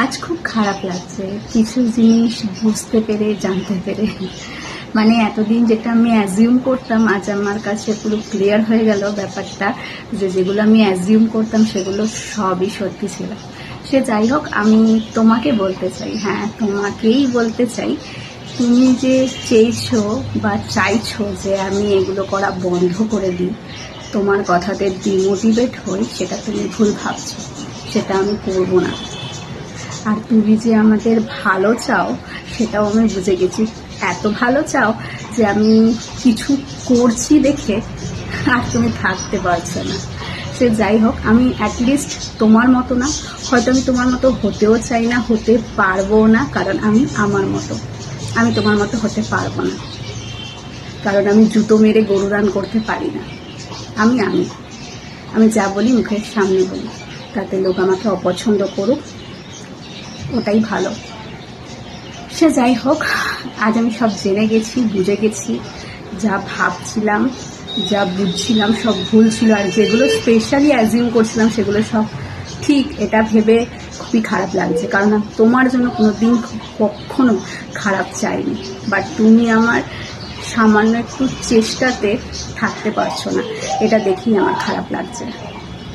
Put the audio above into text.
আজ খুব খারাপ লাগছে কিছু জিনিস বুঝতে পেরে, জানতে পেরে। মানে এতদিন যেটা আমি অ্যাজিউম করতাম, আজ আমার কাছে পুরো ক্লিয়ার হয়ে গেল ব্যাপারটা, যে যেগুলো আমি অ্যাজিউম করতাম সেগুলো সবই সত্যি ছিল। সে যাই হোক, আমি তোমাকে বলতে চাই, হ্যাঁ তোমাকেই বলতে চাই, তুমি যে চেয়েছো বা চাইছো যে আমি এগুলো করা বন্ধ করে দিই, তোমার কথাতে ডিমোটিভেট হই, সেটা তুমি ভুল ভাবছো। সেটা আমি করবো না। আর তুমি যে আমাদের ভালো চাও সেটাও আমি বুঝে গেছি। এত ভালো চাও যে আমি কিছু করছি দেখে আর তুমি থাকতে পারছো না। সে যাই হোক, আমি অ্যাটলিস্ট তোমার মতো না, হয়তো আমি তোমার মতো হতেও চাই না, হতে পারবো না, কারণ আমি আমার মতো। আমি তোমার মতো হতে পারবো না, কারণ আমি জুতো মেরে গরু রান করতে পারি না। আমি আমি আমি যা বলি মুখের সামনে বলি, তাতে লোক আমাকে অপছন্দ করুক, ওটাই ভালো। সে যাই হোক, আজ আমি সব জেনে গেছি, বুঝে গেছি। যা ভাবছিলাম, যা বুঝছিলাম সব ভুল ছিল, আর যেগুলো স্পেশালি অ্যাজিউম করছিলাম সেগুলো সব ঠিক। এটা ভেবে খুবই খারাপ লাগছে, কারণ আমি তোমার জন্য কোনো দিন কখনো খারাপ চাইনি, বাট তুমি আমার সামান্য একটু চেষ্টাতে থাকতে পারছো না, এটা দেখেই আমার খারাপ লাগছে।